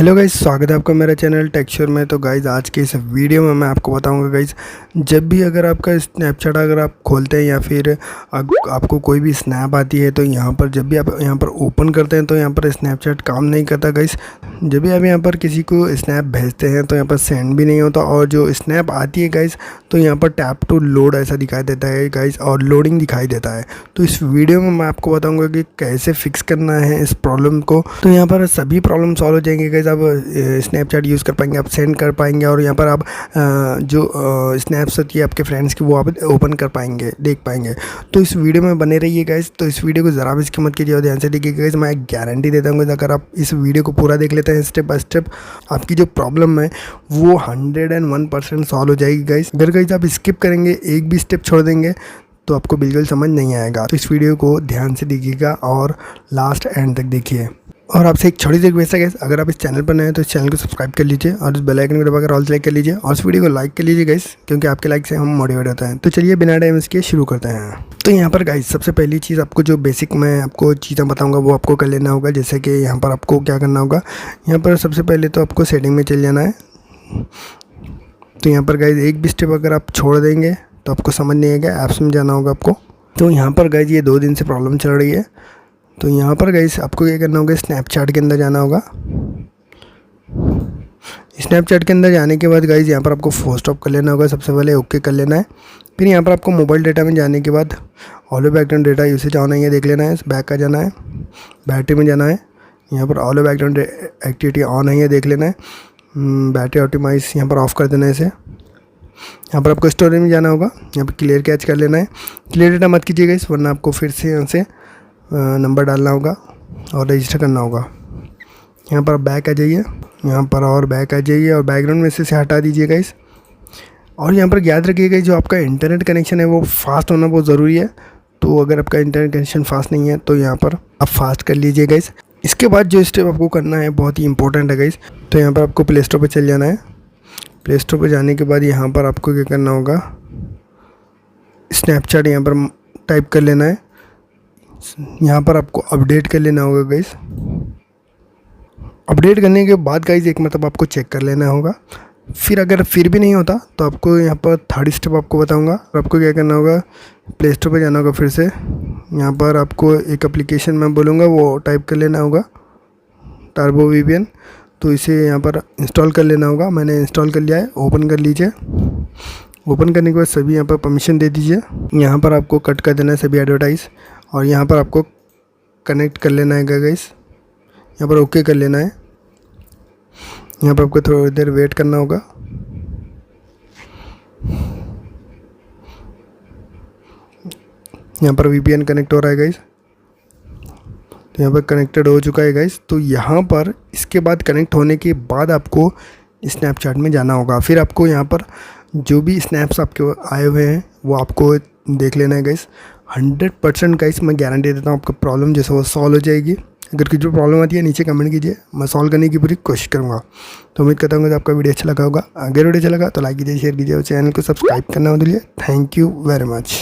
Hello guys, स्वागत है आपका मेरा चैनल टेक्सचर में। तो गाइस आज के इस वीडियो में मैं आपको बताऊंगा गाइस, जब भी अगर आपका स्नैपचैट अगर आप खोलते हैं या फिर आपको कोई भी स्नैप आती है तो यहाँ पर जब भी आप यहाँ पर ओपन करते हैं तो यहाँ पर स्नैपचैट काम नहीं करता गाइस। जब भी आप यहाँ पर किसी को स्नैप भेजते हैं तो यहाँ पर सेंड भी नहीं होता, और जो स्नैप आती है गाइस तो यहाँ पर टैप टू लोड ऐसा दिखाई देता है गाइस, और लोडिंग दिखाई देता है। तो इस वीडियो में मैं आपको बताऊँगा कि कैसे फिक्स करना है इस प्रॉब्लम को। तो यहाँ पर सभी प्रॉब्लम सॉल्व हो जाएंगे गाइस। आप स्नैपचैट यूज़ कर पाएंगे, आप सेंड कर पाएंगे, और यहाँ पर आप जो स्नैप्स होती है आपके फ्रेंड्स की वो आप ओपन कर पाएंगे, देख पाएंगे। तो इस वीडियो में बने रहिए गाइस। तो इस वीडियो को ज़रा भी स्किप मत कीजिए और ध्यान से देखिए गाइस। मैं गारंटी देता हूँ अगर आप इस वीडियो को पूरा देख लेते हैं स्टेप बाय स्टेप, आपकी जो प्रॉब्लम है वो 101% सॉल्व हो जाएगी गाइस। अगर गाइस आप स्किप करेंगे, एक भी स्टेप छोड़ देंगे तो आपको बिल्कुल समझ नहीं आएगा। तो इस वीडियो को ध्यान से देखिएगा और लास्ट एंड तक देखिए। और आपसे एक छोटी सी रिक्वेस्ट है गाइस, अगर आप इस चैनल पर नए हैं तो इस चैनल को सब्सक्राइब कर लीजिए और इस बेल आइकन को दबाकर ऑल सेलेक्ट कर लीजिए और इस वीडियो को लाइक कर लीजिए गाइस, क्योंकि आपके लाइक से हम मोटिवेट होते हैं। तो चलिए बिना टाइम इसके शुरू करते हैं। तो यहाँ पर गाइस सबसे पहली चीज़ आपको जो बेसिक मैं आपको चीज़ें बताऊँगा वो आपको कर लेना होगा। जैसे कि यहाँ पर आपको क्या करना होगा, यहाँ पर सबसे पहले तो आपको सेटिंग में चल जाना है। तो यहाँ पर गाइस एक भी स्टेप अगर आप छोड़ देंगे तो आपको समझ नहीं आएगा, ऐप्स में जाना होगा आपको। तो यहाँ पर गाइस ये 2 दिन से प्रॉब्लम चल रही है। तो यहाँ पर गाइस आपको क्या करना होगा, स्नैपचैट के अंदर जाना होगा। स्नैपचैट के अंदर जाने के बाद गाइस यहाँ पर आपको फोर्स स्टॉप कर लेना होगा, सबसे पहले ओके कर लेना है। फिर यहाँ पर आपको मोबाइल डेटा में जाने के बाद all background data usage on है ये देख लेना है, बैक का जाना है, बैटरी में जाना है। यहाँ पर ऑल बैकग्राउंड एक्टिविटी ऑन है ये देख लेना है, बैटरी ऑप्टिमाइज यहाँ पर ऑफ़ कर देना है इसे। यहाँ पर आपको स्टोरेज में जाना होगा, यहाँ पर क्लियर कैच कर लेना है। क्लियर डेटा मत कीजिएगा इस, वरना आपको फिर से यहाँ से नंबर डालना होगा और रजिस्टर करना होगा। यहाँ पर बैक आ जाइए, यहाँ पर और बैक आ जाइए और बैकग्राउंड में से हटा दीजिएगा इस। और यहाँ पर याद रखिएगा जो आपका इंटरनेट कनेक्शन है वो फास्ट होना बहुत ज़रूरी है। तो अगर आपका इंटरनेट कनेक्शन फास्ट नहीं है तो यहाँ पर आप फास्ट कर लीजिएगा इस। इसके बाद जो स्टेप आपको करना है बहुत ही इंपॉर्टेंट है गाइस। तो यहाँ पर आपको प्ले स्टोर पर चल जाना है। प्ले स्टोर पर जाने के बाद यहाँ पर आपको क्या करना होगा, स्नैपचैट यहाँ पर टाइप कर लेना है। यहाँ पर आपको अपडेट कर लेना होगा गाइस। अपडेट करने के बाद गाइस एक मतलब आपको चेक कर लेना होगा। फिर अगर फिर भी नहीं होता तो आपको यहाँ पर थर्ड स्टेप आपको बताऊँगा। आपको क्या करना होगा, प्ले स्टोर पर जाना होगा। फिर से यहाँ पर आपको एक एप्लीकेशन मैं बोलूँगा वो टाइप कर लेना होगा, टर्बो VPN। तो इसे यहाँ पर इंस्टॉल कर लेना होगा। मैंने इंस्टॉल कर लिया है, ओपन कर लीजिए। ओपन करने के बाद सभी यहाँ पर परमिशन दे दीजिए। यहाँ पर आपको कट कर देना है सभी एडवर्टाइज़, और यहाँ पर आपको कनेक्ट कर लेना है गाइस। यहाँ पर ओके कर लेना है। यहाँ पर आपको थोड़ी देर वेट करना होगा। यहाँ पर VPN कनेक्ट हो रहा है गाइस। तो यहाँ पर कनेक्टेड हो चुका है गाइस। तो यहाँ पर इसके बाद कनेक्ट होने के बाद आपको स्नैपचैट में जाना होगा। फिर आपको यहाँ पर जो भी स्नैप्स आपके आए हुए हैं वो आपको देख लेना है गाइस। 100% गाइस मैं गारंटी देता हूँ आपका प्रॉब्लम जैसे वो सॉल्व हो जाएगी। अगर कुछ भी प्रॉब्लम आती है नीचे कमेंट कीजिए, मैं सॉल्व करने की पूरी कोशिश करूँगा। तो उम्मीद करता हूँ कि आपका वीडियो अच्छा लगा होगा। अगर वीडियो अच्छा लगा तो लाइक कीजिए, शेयर कीजिए और चैनल को सब्सक्राइब करना मत भूलिए। Thank you very much.